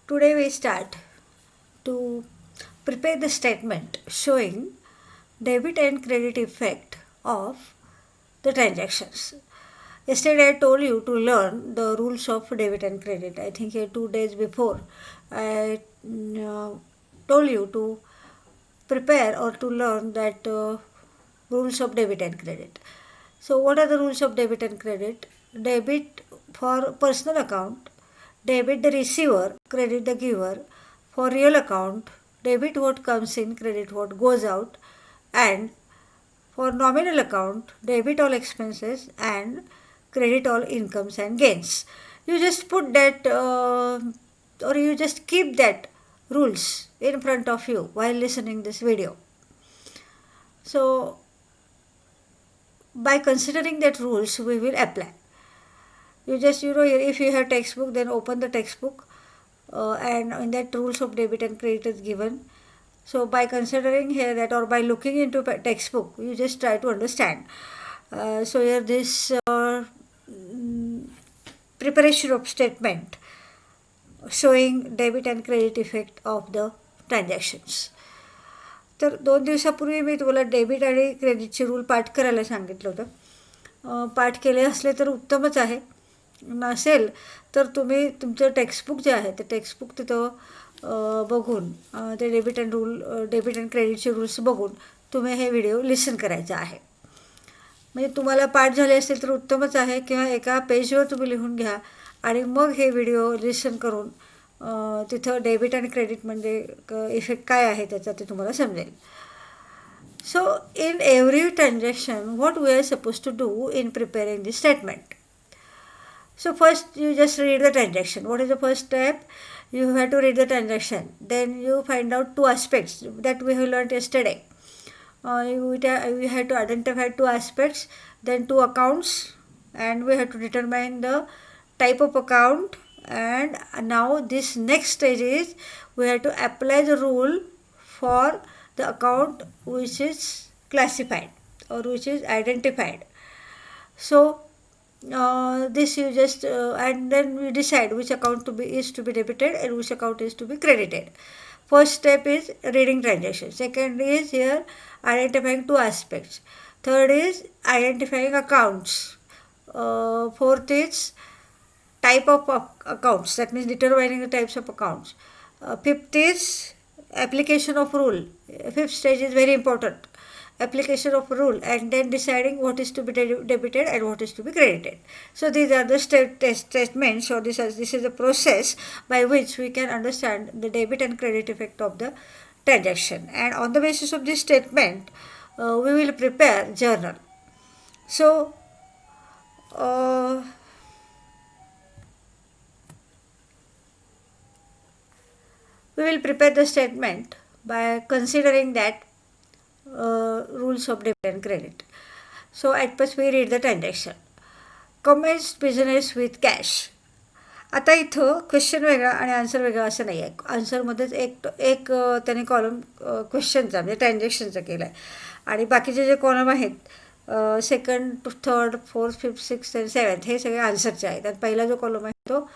Today we start to prepare the statement showing debit and credit effect of the transactions. Yesterday I told you to learn the rules of debit and credit. I think 2 days before I told you to prepare or to learn that rules of debit and credit. So what are the rules of debit and credit? Debit for personal account, debit the receiver, credit the giver. For real account, debit what comes in, credit what goes out. And for nominal account, debit all expenses and credit all incomes and gains. You just put that or you just keep that rules in front of you while listening this video. So by considering that rules we will apply. You just if you have textbook, then open the textbook and in that rules of debit and credit is given. So by considering here that or by looking into textbook, you just try to understand. So here this preparation of statement showing debit and credit effect of the transactions. तर 2 दिवसापूर्वी मी तुम्हाला debit आणि क्रेडिटचे rule पाठ करायला सांगितलं होतं. पाठ केले असले तर उत्तमच आहे, नसेल तर तुम्ही तुमचं टेक्स्टबुक जे आहे ते टेक्स्टबुक तिथं बघून ते डेबिट अँड क्रेडिटचे रूल्स बघून तुम्ही हे व्हिडिओ लिसन करायचं आहे. म्हणजे तुम्हाला पाठ झाले असेल तर उत्तमच आहे, किंवा एका पेजवर तुम्ही लिहून घ्या आणि मग हे व्हिडिओ लिसन करून तिथं डेबिट आणि क्रेडिट म्हणजे इफेक्ट काय आहे त्याचा ते तुम्हाला समजेल. So in every transaction, what we are supposed to do in preparing the statement? So first you just read the transaction. What is the first step? You have to read the transaction. Then you find out 2 aspects that we have learned yesterday. We have to identify 2 aspects, then 2 accounts, and we have to determine the type of account. And now this next stage is we have to apply the rule for the account which is classified or which is identified. So this you just and then we decide which account is to be debited and which account is to be credited. First step is reading transaction. Second is here identifying 2 aspects. Third is identifying accounts. Fourth is type of accounts, that means determining the types of accounts. Fifth is application of rule. Fifth stage is very important, application of rule, and then deciding what is to be debited and what is to be credited. So these are the statements, or this is a process by which we can understand the debit and credit effect of the transaction. And on the basis of this statement we will prepare journal. So we will prepare the statement by considering that rules of debit and credit. So at first we read the transaction. Commenced business with cash. आता इथं question वेगळा आणि answer वेगळा असं नाही आहे. आन्सरमध्येच एक त्याने कॉलम क्वेश्चनचा म्हणजे ट्रान्झॅक्शनचा केला आहे, आणि बाकीचे जे कॉलम आहेत second, third, fourth, fifth, sixth आणि सेवन्थ हे सगळे आन्सरचे आहेत. आणि पहिला जो कॉलम आहे तो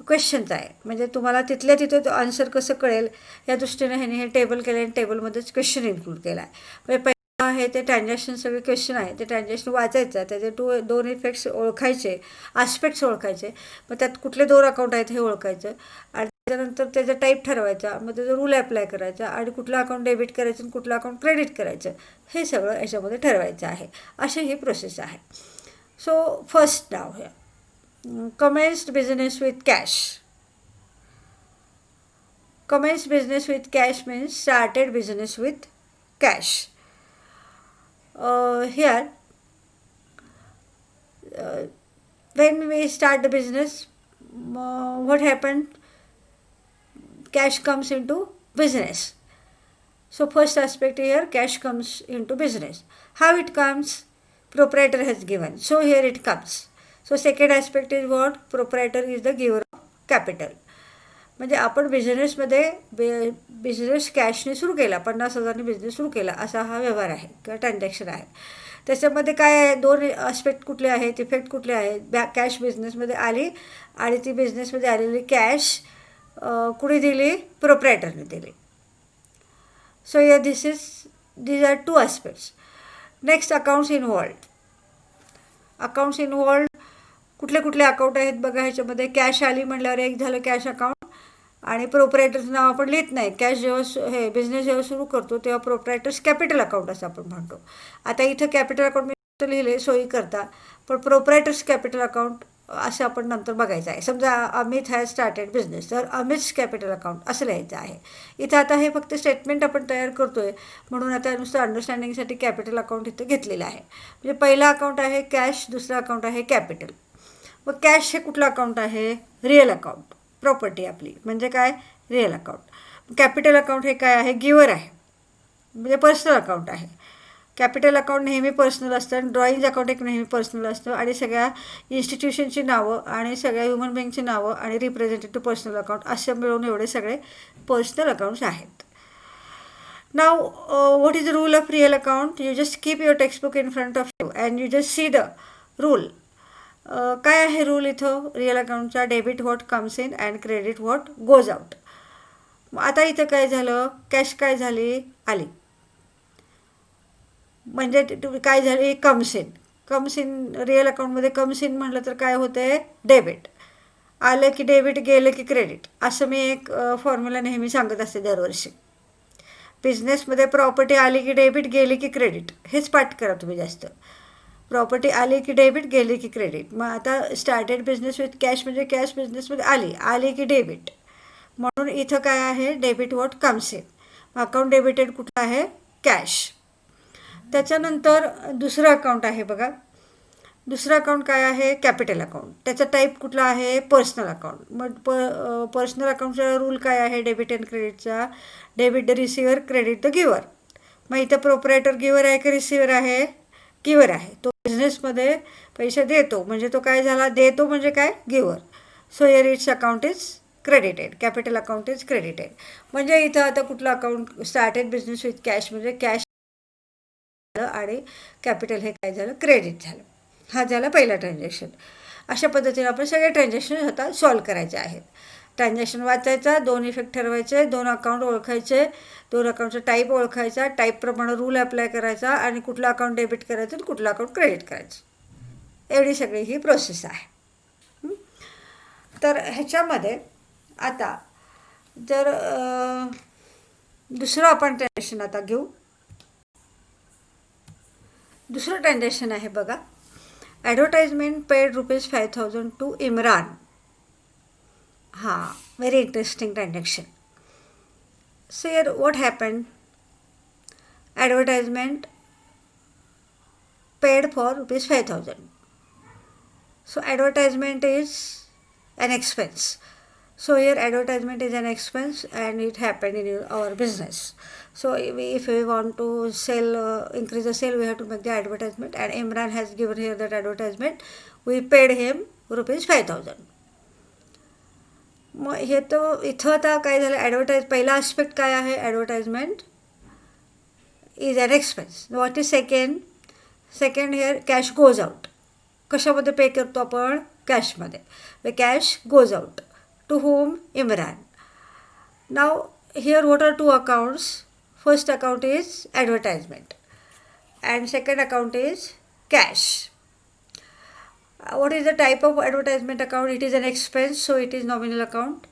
क्वेश्चनचा आहे. म्हणजे तुम्हाला तिथल्या तिथे तो आन्सर कसं कळेल या दृष्टीने ह्याने हे टेबल केलं आणि टेबलमध्येच क्वेश्चन इन्क्लूड केला आहे. म्हणजे पहिला आहे ते ट्रान्झॅक्शन सगळे क्वेश्चन आहे, ते ट्रान्झॅक्शन वाचायचं, त्याचे 2 इफेक्ट्स ओळखायचे, आस्पेक्ट्स ओळखायचे, मग त्यात कुठले 2 अकाउंट आहेत हे ओळखायचं, आणि त्याच्यानंतर त्याचा टाईप ठरवायचा, मग त्याचा रूल अप्लाय करायचा, आणि कुठलं अकाउंट डेबिट करायचं आणि कुठलं अकाउंट क्रेडिट करायचं हे सगळं याच्यामध्ये ठरवायचं आहे. अशी ही प्रोसेस आहे. सो फर्स्ट नाव हे commenced business with cash. Commenced business with cash means started business with cash. Here when we start the business, what happened? Cash comes into business. So first aspect here, cash comes into business. How it comes? Proprietor has given, so here it comes. So second aspect is what? Proprietor is the giver of capital. म्हणजे आपण बिझनेसमध्ये business कॅशने सुरू केला, 50,000ने business सुरू केला असा हा व्यवहार आहे किंवा ट्रान्झॅक्शन आहे. त्याच्यामध्ये काय आहे, 2 आस्पेक्ट कुठले आहेत, इफेक्ट कुठले आहेत. कॅश बिझनेसमध्ये आली आणि ती बिझनेसमध्ये आलेली कॅश कुणी दिली? प्रोप्रायटरने दिली. सो या these are two aspects. Next accounts involved. Accounts involved कुठले कुठले अकाउंट आहेत बघा ह्याच्यामध्ये. कॅश आली म्हटल्यावर एक झालं कॅश अकाउंट, आणि प्रोप्रायटरचं नाव आपण लिहित नाही. कॅश जेव्हा हे बिझनेस जेव्हा सुरू करतो तेव्हा प्रोप्रायटर्स कॅपिटल अकाउंट असं आपण म्हणतो. आता इथं कॅपिटल अकाउंट मी लिहिले सोयी करता, पण प्रोप्रायटर्स कॅपिटल अकाउंट असं आपण नंतर बघायचं आहे. समजा अमित हॅज स्टार्टेड बिझनेस, तर अमित's कॅपिटल अकाउंट असं लिहायचं आहे. इथं आता हे फक्त स्टेटमेंट आपण तयार करतो आहे म्हणून आता नुसतं अंडरस्टँडिंगसाठी कॅपिटल अकाउंट इथं घेतलेलं आहे. म्हणजे पहिला अकाउंट आहे कॅश, दुसरा अकाउंट आहे कॅपिटल. मग कॅश हे कुठलं अकाउंट आहे? रिअल अकाउंट, प्रॉपर्टी आपली म्हणजे काय? Real account. कॅपिटल अकाउंट हे काय आहे? गिवर आहे, म्हणजे पर्सनल अकाउंट आहे. कॅपिटल अकाउंट नेहमी पर्सनल असतं, आणि ड्रॉइंग अकाउंट एक नेहमी पर्सनल असतं, आणि सगळ्या इन्स्टिट्यूशनची नावं आणि सगळ्या ह्युमन बिंगची नावं आणि रिप्रेझेंटेटिव्ह पर्सनल अकाउंट असे मिळून एवढे सगळे पर्सनल अकाउंट्स आहेत. नाव what is the rule of real account? You just keep your textbook in front of you and you just see the rule. काय आहे रूल इथं रिअल अकाउंटचा? Debit what comes in and credit what goes out. आता इथं काय झालं? Cash काय झाली? आली, म्हणजे काय झाली? कम्स इन रिअल अकाउंटमध्ये कम्स इन म्हटलं तर काय होतं आहे? डेबिट. आलं की डेबिट, गेलं की क्रेडिट. असं मी एक फॉर्म्युला नेहमी सांगत असते दरवर्षी. बिझनेसमध्ये प्रॉपर्टी आली की डेबिट, गेली की क्रेडिट, हेच पाठ करा तुम्ही जास्त. प्रॉपर्टी आली की डेबिट, गेली की क्रेडिट. मग आता स्टार्टेड बिझनेस विथ कॅश म्हणजे कॅश बिझनेसमध्ये आली की डेबिट, म्हणून इथं काय आहे? Debit what comes in. Account debited कुठलं आहे? कॅश. त्याच्यानंतर दुसरं अकाउंट आहे बघा. दुसरं अकाउंट काय आहे? Capital account. त्याचा टाईप कुठला आहे? Personal account. मग पर्सनल अकाउंटचा रूल काय आहे डेबिट अँड क्रेडिटचा? Debit the receiver, credit the giver. मग इथं प्रोप्रायटर गिव्हर आहे की रिसिव्हर आहे? गिव्हर आहे. तो बिझनेसमध्ये पैसे देतो, म्हणजे तो काय झाला? देतो म्हणजे काय? Giver. So here it's account is credited. Capital account is credited. म्हणजे इथं आता कुठलं account? Started business with cash म्हणजे कॅश आणि कॅपिटल हे काय झालं? क्रेडिट झालं. हा झाला पहिला ट्रान्झॅक्शन. अशा पद्धतीने आपण सगळे ट्रान्झॅक्शन आता सॉल्व करायचे आहेत. ट्रान्झॅक्शन वाचायचा, दोन इफेक्ट ठरवायचे, दोन अकाउंट ओळखायचे, दोन अकाउंटचा टाईप ओळखायचा, टाईपप्रमाणे रूल अप्लाय करायचा, आणि कुठलं अकाउंट डेबिट करायचं आणि कुठलं अकाउंट क्रेडिट करायचं. एवढी सगळी ही प्रोसेस आहे. तर ह्याच्यामध्ये आता जर दुसरं आपण ट्रान्झॅक्शन आता घेऊ. दुसरं ट्रान्झॅक्शन आहे बघा. Advertisement paid ₹5,000 to Imran. हां, very interesting transaction. So here what happen? Advertisement paid for ₹5,000. So advertisement is an expense. So here advertisement is an expense and it happened in our business. So if we want to sell, increase the sale, we have to make the advertisement, and Imran has given here that advertisement. We paid him ₹5,000. मग हे तो इथं आता काय झालं? Advertise पहिला aspect काय आहे? Advertisement is an expense. What is second? Second here cash goes out. कशामध्ये पे करतो आपण? कॅशमध्ये. The cash goes out to whom? Imran. नाव here what are two accounts? First account is advertisement and second account is cash. What is the type of advertisement account? It is an expense, so it is nominal account.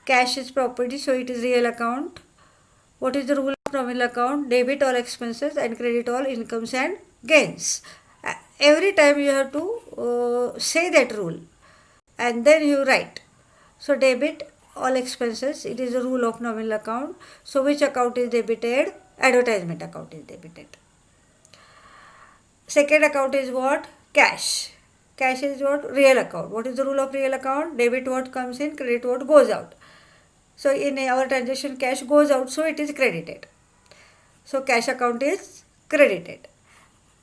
Cash is property, so it is real account. What is the rule of nominal account? Debit all expenses and credit all incomes and gains. Every time you have to say that rule and then you write. So debit all expenses, it is the rule of nominal account. So which account is debited? Advertisement account is debited. Second account is what? Cash. Cash is what? Real account. What is the rule of real account? Debit what comes in, credit what goes out. So in our transaction cash goes out, so it is credited. So cash account is credited.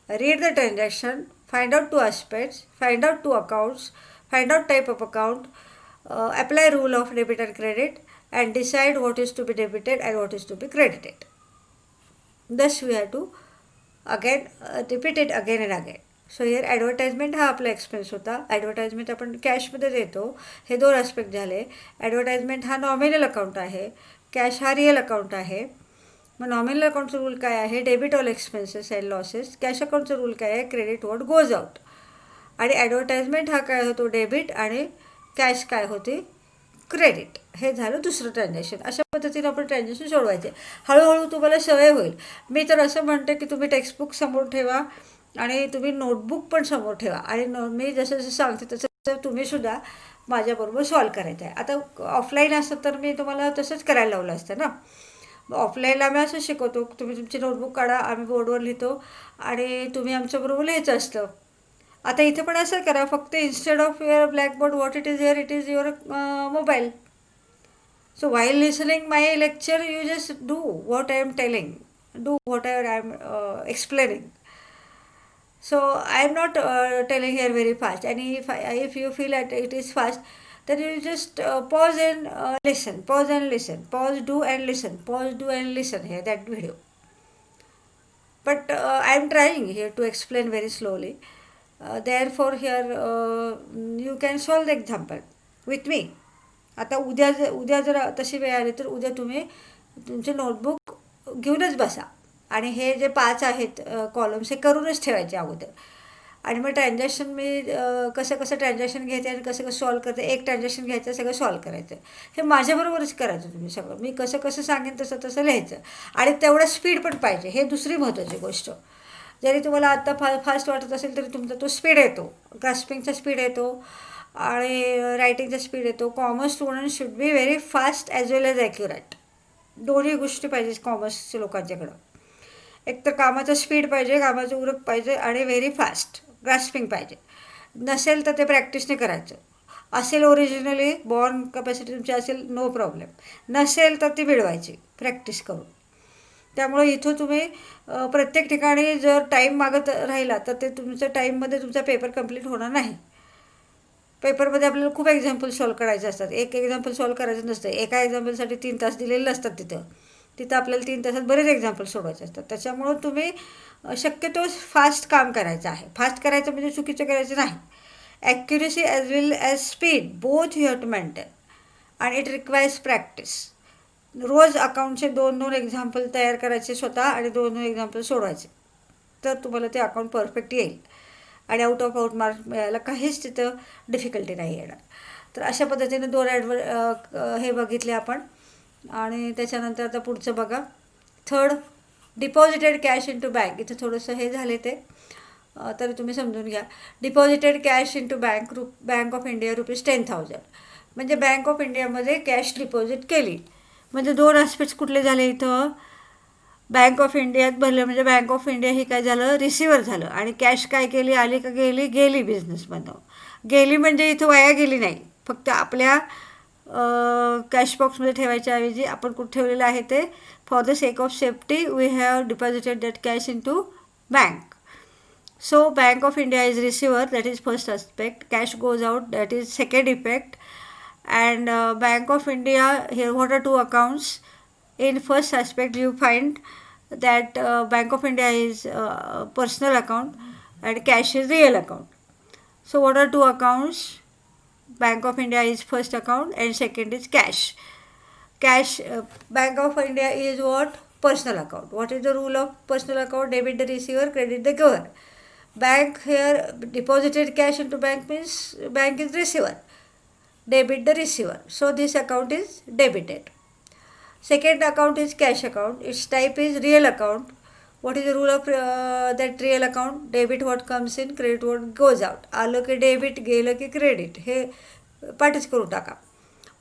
Read the transaction, find out two aspects, find out two accounts, find out type of account, apply rule of debit and credit, and decide what is to be debited and what is to be credited. Thus we have to again repeat it again and again. So here advertisement हा आपला expense होता. Advertisement आपण कॅशमध्ये देतो. हे 2 aspect झाले. Advertisement हा nominal account आहे, कॅश हा रिअल अकाउंट आहे. मग नॉमिनल अकाउंटचं रूल काय आहे? Debit all expenses and losses. Cash अकाउंटचं रूल काय आहे? Credit what goes out. आणि ॲडव्हर्टाइजमेंट हा काय होतो? डेबिट. आणि कॅश काय होते? क्रेडिट. हे झालं दुसरं ट्रान्झॅक्शन. अशा पद्धतीने आपण ट्रान्झॅक्शन सोडवायचे. हळूहळू तुम्हाला सवय होईल. मी तर असं म्हणते की तुम्ही टेक्स्टबुक समोर ठेवा आणि तुम्ही नोटबुक पण समोर ठेवा. आणि मी जसं जसं सांगते तसं तुम्हीसुद्धा माझ्याबरोबर सॉल्व करायचं आहे. आता ऑफलाईन असतं तर मी तुम्हाला तसंच करायला लावलं असतं ना. ऑफलाईनला आम्ही असं शिकवतो, तुम्ही तुमची नोटबुक काढा, आम्ही बोर्डवर लिहितो आणि तुम्ही आमच्याबरोबर लिहायचं असतं. आता इथे पण असं करा, फक्त instead of your blackboard what it is here, it is your mobile. So while listening my lecture, you just do what I am telling, do whatever I am explaining. So I am not telling here very fast, and if you feel that it is fast, then you just pause and listen, pause and listen, pause, do and listen, pause, do and listen here that video. But I am trying here to explain very slowly. Therefore here you can solve the example with me. आता उद्या जर तशी वेळ आली तर उद्या तुम्ही तुमचे नोटबुक घेऊनच बसा आणि हे जे 5 आहेत कॉलम्स हे करूनच ठेवायचे अगोदर. आणि मग ट्रान्झॅक्शन मी कसं कसं ट्रान्झॅक्शन घ्यायचं आणि कसं कसं सॉल्व करते, एक ट्रान्झॅक्शन घ्यायचं सगळं सॉल्व करायचं. हे माझ्याबरोबरच करायचं तुम्ही सगळं. मी कसं कसं सांगेन तसं तसं लिहायचं. आणि तेवढं स्पीड पण पाहिजे, हे दुसरी महत्त्वाची गोष्ट. जरी तुम्हाला आत्ता फास्ट वाटत असेल तरी तुमचा तो स्पीड येतो, ग्रास्पिंगचा स्पीड येतो आणि रायटिंगचा स्पीड येतो. Commerce student should be very fast as well as accurate. दोन्ही गोष्टी पाहिजे कॉमर्सच्या लोकांच्याकडं. एक तर कामाचं स्पीड पाहिजे, कामाचं उरक पाहिजे आणि व्हेरी फास्ट ग्रास्पिंग पाहिजे. नसेल तर ते प्रॅक्टिसने करायचं. असेल ओरिजिनली बॉर्न कपॅसिटी तुमची असेल नो प्रॉब्लेम, नसेल तर ती मिळवायची प्रॅक्टिस करून. त्यामुळे इथं तुम्ही प्रत्येक ठिकाणी जर टाईम मागत राहिला तर ते तुमच्या टाईममध्ये तुमचा पेपर कंप्लीट होणार नाही. पेपरमध्ये आपल्याला खूप एक्झाम्पल सॉल्व करायचे असतात. एक एक्झाम्पल सॉल्व करायचं नसतं. एका एक्झाम्पलसाठी 3 तास दिलेले नसतात. तिथं आपल्याला 3 तासात बरेच एक्झाम्पल सोडवायचे असतात. त्याच्यामुळं तुम्ही शक्यतो फास्ट काम करायचं आहे. फास्ट करायचं म्हणजे चुकीचं करायचं नाही. Accuracy as well as speed both you have to maintain आणि इट रिक्वायर्स प्रॅक्टिस. रोज अकाउंटचे 2-2 एक्झाम्पल तयार करायचे स्वतः आणि 2-2 एक्झाम्पल सोडवायचे, तर तुम्हाला ते अकाउंट परफेक्ट येईल आणि आउट ऑफ आउट मार्क्स मिळायला काहीच तिथं डिफिकल्टी नाही येणार. तर अशा पद्धतीने 2 हे बघितले आपण. आणि त्याच्यानंतर आता पुढचं बघा, third deposited cash into bank. इथं थोडंसं हे झाले ते तरी तुम्ही समजून घ्या. Deposited cash into bank of India ₹10,000. म्हणजे बँक ऑफ इंडियामध्ये कॅश डिपॉझिट केली. म्हणजे 2 ॲस्पेक्ट्स कुठले झाले इथं? बँक ऑफ इंडियात भरलं म्हणजे बँक ऑफ इंडिया ही काय झालं? रिसिव्हर झालं. आणि कॅश काय केली? आली का गेली? गेली बिझनेसमधनं. गेली म्हणजे इथं वाया गेली नाही, फक्त आपल्या कॅश बॉक्समध्ये ठेवायच्या ऐवजी आपण कुठं ठेवलेलं आहे ते for the sake of safety we have deposited that cash into bank. So bank of India is receiver, that is first aspect. Cash goes out, that is second effect. And Bank of India, here what are 2 accounts? In first aspect you find that Bank of India is personal account and cash is real account. So what are 2 accounts? Bank of India is first account and second is cash. Bank of India is what? Personal account. What is the rule of personal account? Debit the receiver, credit the giver. Bank here deposited cash into bank means bank is receiver. Debit the receiver. So this account is debited. Second account is cash account. Its type is real account. What is the rule of that real account? Debit what comes in, credit what goes out. आलं की debit, गेलं की credit. हे पाठच करून टाका.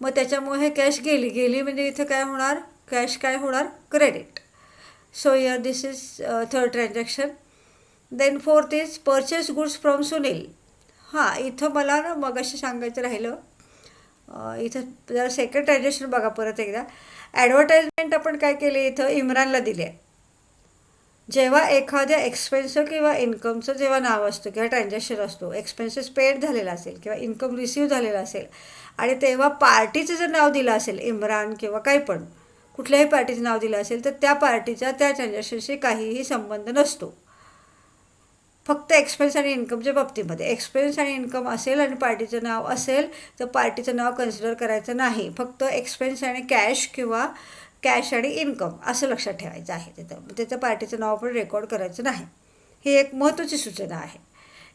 मग त्याच्यामुळे हे कॅश गेली म्हणजे इथं काय होणार? कॅश काय होणार? Credit. So here this is third transaction. Then fourth is purchase goods from Sunil. हां, इथं मला ना मग अशी सांगायचं राहिलं. इथं जरा सेकंड ट्रान्झॅक्शन बघा परत एकदा. ॲडव्हर्टाइजमेंट आपण काय केले इथं? इम्रानला दिले. जेव्हा एखाद्या एक्सपेन्सचं किंवा इन्कमचं जेव्हा नाव असतं किंवा ट्रान्झॅक्शन असतो, एक्सपेन्सेस पेड झालेला असेल किंवा इन्कम रिसीव्ह झालेला असेल आणि तेव्हा पार्टीचं जर नाव दिलं असेल, इम्रान किंवा काही पण कुठल्याही पार्टीचं नाव दिलं असेल, तर त्या पार्टीचा त्या ट्रान्झॅक्शनशी काहीही संबंध नसतो. फक्त एक्सपेन्स आणि इन्कमच्या बाबतीमध्ये. एक्सपेन्स आणि इन्कम असेल आणि पार्टीचं नाव असेल तर पार्टीचं नाव कन्सिडर करायचं नाही. फक्त एक्सपेन्स आणि कॅश किंवा कॅश आणि इन्कम असं लक्षात ठेवायचं आहे तिथं. त्याचं पार्टीचं नाव पण रेकॉर्ड करायचं नाही. ही एक महत्त्वाची सूचना आहे.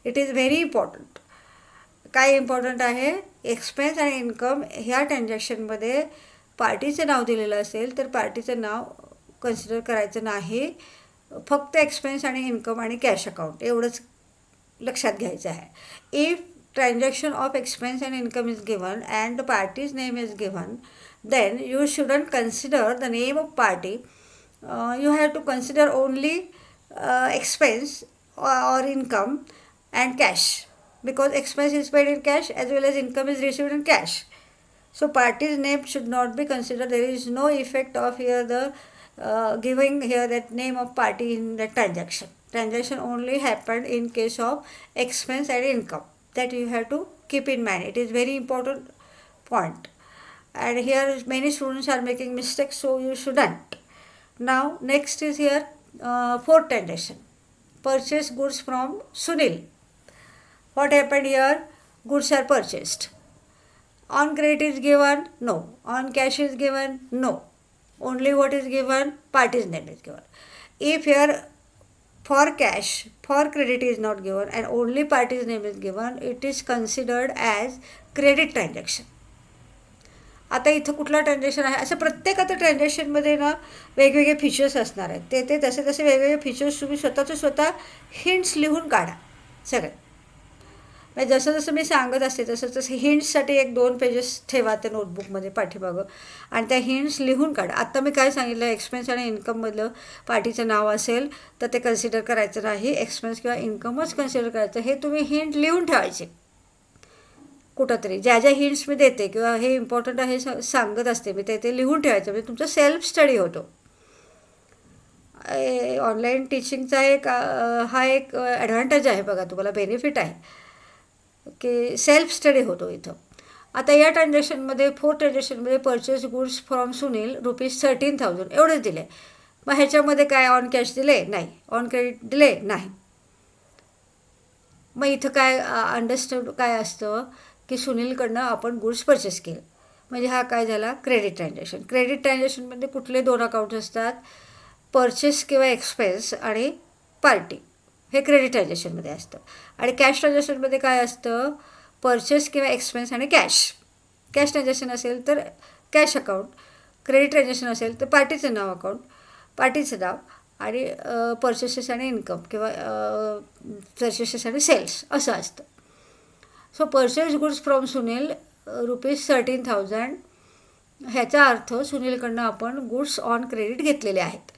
It is very important. काय इम्पॉर्टंट आहे, एक्सपेन्स आणि इन्कम ह्या ट्रान्झॅक्शनमध्ये पार्टीचं नाव दिलेलं असेल तर पार्टीचं नाव कन्सिडर करायचं नाही. फक्त एक्सपेन्स आणि इन्कम आणि कॅश अकाउंट एवढंच लक्षात घ्यायचं आहे. If transaction of expense and income is given and the party's name is given, then you shouldn't consider the name of party. You have to consider only expense or income and cash, because expense is paid in cash as well as income is received in cash. So party's name should not be considered. There is no effect of here the giving here that name of party in the transaction. Transaction only happened in case of expense and income. That you have to keep in mind. It is very important point. And here many students are making mistakes, so you shouldn't. Now next is here fourth transaction. Purchase goods from Sunil. What happened here? Goods are purchased. On credit is given? No. On cash is given? No. Only what is given? Party's name is given. If here for cash, for credit is not given and only party's name is given, it is considered as credit transaction. आता इथं कुठला transaction आहे, असं प्रत्येकाचं ट्रान्झॅक्शनमध्ये ना वेगवेगळे features असणार आहेत. ते तसे वेगवेगळे फीचर्स तुम्ही स्वतः हिंट्स लिहून काढा सगळे. म्हणजे जसं मी सांगत असते तसं हिंट्ससाठी 1-2 पेजेस ठेवा त्या नोटबुकमध्ये पाठीमागं आणि त्या हिंट्स लिहून काढा. आत्ता मी काय सांगितलं, एक्सपेन्स आणि इन्कममधलं पार्टीचं नाव असेल तर ते कन्सिडर करायचं नाही. एक्सपेन्स किंवा इन्कमच कन्सिडर करायचं. हे तुम्ही हिंट लिहून ठेवायचे कुठं तरी. ज्या हिंट्स मी देते किंवा हे इम्पॉर्टंट आहे सांगत असते मी ते लिहून ठेवायचं. म्हणजे तुमचा सेल्फ स्टडी होतो. ऑनलाईन टीचिंगचा हा एक ॲडव्हान्टेज आहे बघा, तुम्हाला बेनिफिट आहे की सेल्फ स्टडी होतो इथं. आता या ट्रान्झॅक्शनमध्ये फोर्थ ट्रान्झॅक्शनमध्ये परचेस गुड्स फ्रॉम सुनील ₹13,000 एवढंच दिले. मग ह्याच्यामध्ये काय ऑन कॅश दिले नाही, ऑन क्रेडिट दिले नाही. मग इथं काय अंडरस्टँड काय असतं की सुनीलकडनं आपण गुड्स परचेस केलं म्हणजे हा काय झाला, क्रेडिट ट्रान्झॅक्शन. क्रेडिट ट्रान्झॅक्शनमध्ये कुठले 2 अकाउंट्स असतात, परचेस किंवा एक्सपेन्स आणि पार्टी. हे क्रेडिट ट्रान्झॅक्शनमध्ये असतं. आणि कॅश ट्रान्झॅक्शनमध्ये काय असतं, परचेस किंवा एक्सपेन्स आणि कॅश. कॅश ट्रान्झॅक्शन असेल तर कॅश अकाउंट, क्रेडिट ट्रान्झॅक्शन असेल तर पार्टीचं नाव अकाउंट, पार्टीचं नाव आणि परचेसेस आणि इन्कम किंवा परचेसेस आणि सेल्स असं असतं. So purchase goods from Sunil ₹13,000 ह्याचा अर्थ सुनीलकडनं आपण गुड्स ऑन क्रेडिट घेतलेले आहेत.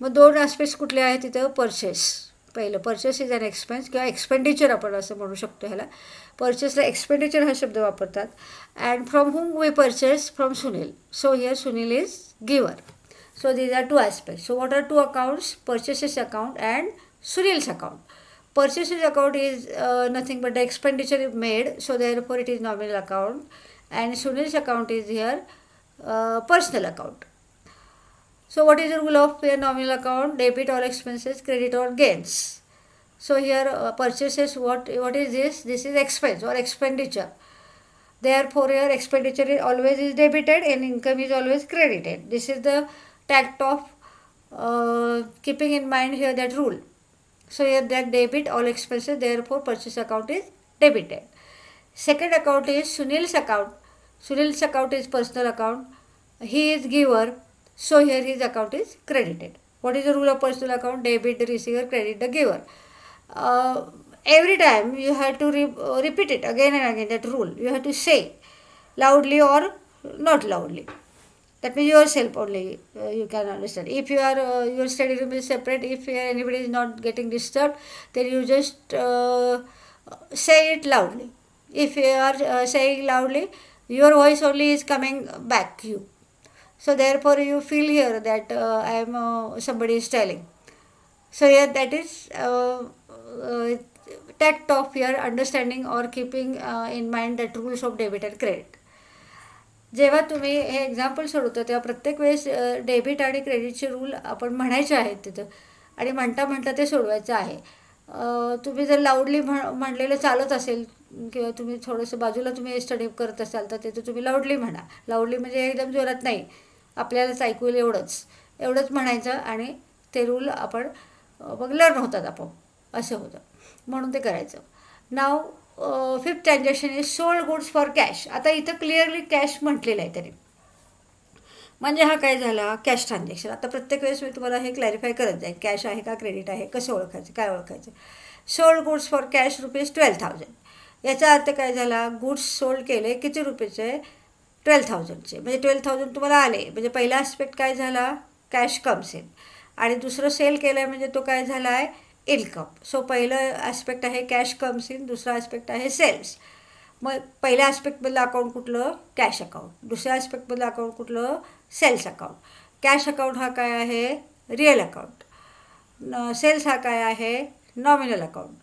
मग 2 ॲस्पेक्ट्स कुठले आहेत तिथं, परचेस. पहिलं परचेस इज अन एक्सपेन्स किंवा एक्सपेंडिचर आपण असं म्हणू शकतो ह्याला. परचेसला एक्सपेंडिचर हा शब्द वापरतात. And from whom we purchase, from Sunil. So here Sunil is giver. So these are 2 aspects. So what are 2 accounts, purchases account and Sunil's account. Purchases account is nothing but the expenditure made, so therefore it is nominal account, and Sunil's account is here personal account. So what is the rule of a nominal account? Debit all expenses, credit all gains. So here purchases, what is this? This is expense or expenditure. Therefore here expenditure is always debited and income is always credited. This is the tact of keeping in mind here that rule. So here that debit all expenses, therefore purchase account is debited. Second account is Sunil's account. Sunil's account is personal account. He is giver, so here his account is credited. What is the rule of personal account? Debit the receiver, credit the giver. Every time you have to repeat it again and again, that rule. You have to say loudly or not loudly. That means yourself only you can understand. If you are your study room is separate, if anybody is not getting disturbed, then you just say it loudly. If you are saying loudly, your voice only is coming back you. So therefore you feel here that I am somebody is telling. So here that is tact of your understanding or keeping in mind that rules of debit and credit. जेव्हा तुम्ही हे example सोडवतो तेव्हा प्रत्येक वेळेस debit आणि क्रेडिटचे rule आपण म्हणायचे आहेत तिथं आणि म्हणता ते सोडवायचं आहे. तुम्ही जर लाऊडली म्हणलेलं चालत असेल किंवा तुम्ही थोडंसं बाजूला तुम्ही स्टडी करत असाल तर तिथे तुम्ही लाऊडली म्हणा. लाऊडली म्हणजे एकदम जोरात नाही, आपल्यालाच ऐकू येईल एवढंच म्हणायचं आणि ते रूल आपण मग लर्न होतात आपोआप, असं होतं. म्हणून ते करायचं. नाव 5th transaction is sold goods for cash. आता इथं क्लिअरली कॅश म्हटलेलं आहे तरी, म्हणजे हा काय झाला, कॅश ट्रान्झॅक्शन. आता प्रत्येक वेळेस मी तुम्हाला हे क्लॅरिफाय करत जाईल, कॅश आहे का क्रेडिट आहे, कसं ओळखायचं, काय ओळखायचं. Sold goods for cash ₹12,000. याचा अर्थ काय झाला, गुड्स सोल्ड केले किती रुपयाचे, 12,000चे. म्हणजे 12,000 तुम्हाला आले, म्हणजे पहिला आस्पेक्ट काय झाला, कॅश कम्स इन. आणि दुसरं सेल केलं आहे म्हणजे तो काय झाला आहे, इन्कम. सो पहिलं ॲस्पेक्ट आहे कॅश कम्स इन, दुसरा ॲस्पेक्ट आहे सेल्स. मग पहिल्या ॲस्पेक्टमधलं अकाउंट कुठलं, कॅश अकाउंट. दुसऱ्या ॲस्पेक्टमधलं अकाउंट कुठलं, सेल्स अकाउंट. कॅश अकाउंट हा काय आहे, रिअल अकाउंट. सेल्स हा काय आहे, nominal account.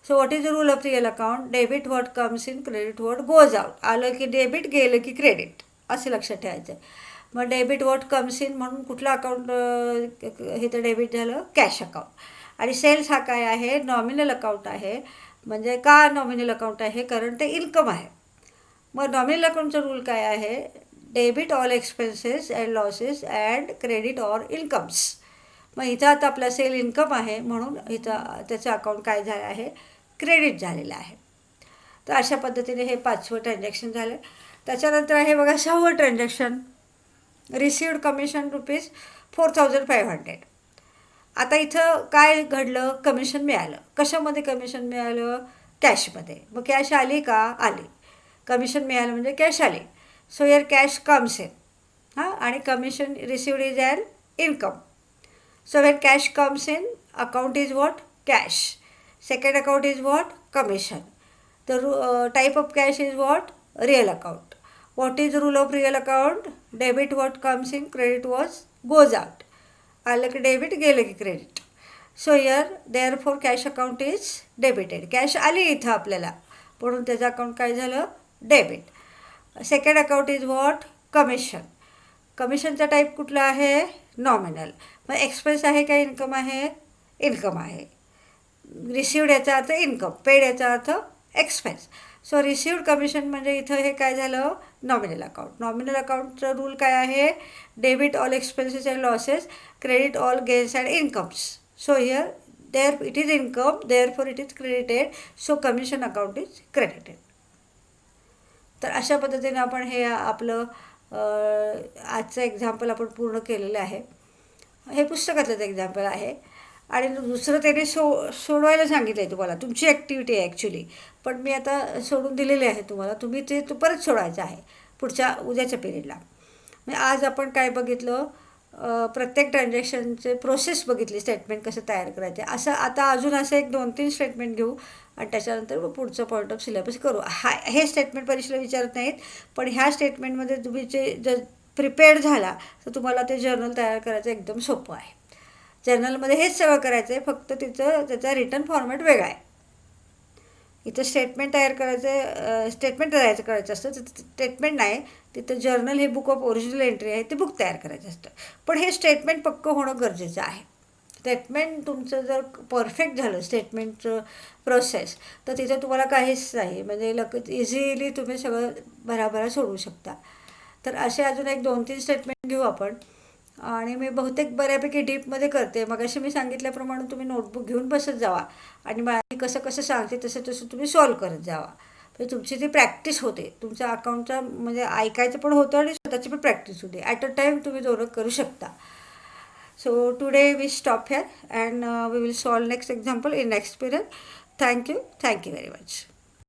So what is the rule of real account, debit what comes in, credit what goes out. आलं की डेबिट, गेलं की क्रेडिट, असं लक्षात ठेवायचं. मग डेबिट व्हॉट कम्स इन म्हणून कुठलं अकाउंट हे तर डेबिट झालं, कॅश अकाउंट. आणि सेल्स हा काय आहे, नॉमिनल अकाउंट आहे. म्हणजे का नॉमिनल अकाउंट आहे, कारण ते इन्कम आहे. मग नॉमिनल अकाउंटचा रूल काय आहे, debit all expenses and losses and credit all incomes. मग इथं आता आपला सेल इन्कम आहे म्हणून इथं त्याचं अकाउंट काय झालं आहे, क्रेडिट झालेलं आहे. तर अशा पद्धतीने हे 5वं ट्रान्झॅक्शन झालं. त्याच्यानंतर आहे बघा 6वं ट्रान्झॅक्शन, रिसिव्ड कमिशन ₹4,500. आता इथं काय घडलं, कमिशन मिळालं. कशामध्ये कमिशन मिळालं, कॅशमध्ये. मग कॅश आली का, आली. कमिशन मिळालं म्हणजे कॅश आली. So here cash comes in. हां, आणि commission received is an income. So when cash comes in, account is what, cash. Second account is what, commission. The type of cash is what, real account. What is rule of real account, debit what comes in, credit was goes out. आलं की debit, गेलं की credit. So here therefore cash account is debited. Cash आली इथं आपल्याला म्हणून त्याचं account काय झालं, debit. Second account is what, commission. कमिशनचा टाईप कुठला आहे, नॉमिनल. मग एक्सपेन्स आहे का इन्कम आहे, इन्कम आहे. रिसिव्ड याचा अर्थ इन्कम, पेड याचा अर्थ एक्सपेन्स. सो रिसिव्ड कमिशन म्हणजे इथं हे काय झालं, नॉमिनल अकाउंट. नॉमिनल अकाउंटचा रूल काय आहे, debit all expenses and losses, credit all gains and incomes. So here there it is income, therefore it is credited. So commission account is credited. तर अशा पद्धतीने आपण हे आपलं आजचं एक्झाम्पल आपण पूर्ण केलेलं आहे. हे पुस्तकातलंच एक्झाम्पल आहे. आणि दुसरं त्याने सोडवायला सांगितलं आहे तुम्हाला, तुमची ॲक्टिव्हिटी आहे ॲक्च्युली. पण मी आता सोडून दिलेले आहे तुम्हाला, तुम्ही ते परत सोडायचं आहे पुढच्या उद्याच्या पिरियडला. म्हणजे आज आपण काय बघितलं, प्रत्येक ट्रान्झॅक्शनचे प्रोसेस बघितली, स्टेटमेंट कसं तयार करायचे. असं आता अजून असं एक 2-3 स्टेटमेंट घेऊ आणि त्याच्यानंतर मग पुढचं पॉईंट ऑफ सिलेबस करू. हे स्टेटमेंट परीक्षेला विचारत नाहीत, पण ह्या स्टेटमेंटमध्ये तुम्ही जर प्रिपेअर्ड झाला तर तुम्हाला ते जर्नल तयार करायचं एकदम सोपं आहे. जर्नलमध्ये हेच सगळं करायचं आहे, फक्त त्याचा रिटर्न फॉर्मॅट वेगळा आहे. इथं स्टेटमेंट तयार करायचं असतं, तिथं स्टेटमेंट नाही, तिथं जर्नल हे बुक ऑफ ओरिजिनल एंट्री आहे, ते बुक तयार करायचं असतं. पण हे स्टेटमेंट पक्कं होणं गरजेचं आहे. स्टेटमेंट तुमचं जर परफेक्ट झालं, स्टेटमेंटचं प्रोसेस, तर तिथं तुम्हाला काहीच नाही, म्हणजे इझिली तुम्ही सगळं भराभरा सोडवू शकता. तर असे अजून एक 2-3 स्टेटमेंट घेऊ आपण. आणि मी बहुतेक बऱ्यापैकी डीपमध्ये करते. मग असे मी सांगितल्याप्रमाणे तुम्ही नोटबुक घेऊन बसत जावा आणि मी कसं सांगते तसं तुम्ही सॉल्व करत जावा. म्हणजे तुमची ती प्रॅक्टिस होते, तुमच्या अकाउंटचा म्हणजे ऐकायचं पण होतं आणि स्वतःची पण प्रॅक्टिस होते. ॲट अ टाईम तुम्ही दोन्ही करू शकता. So today we stop here and we will solve next example in next period. Thank you very much.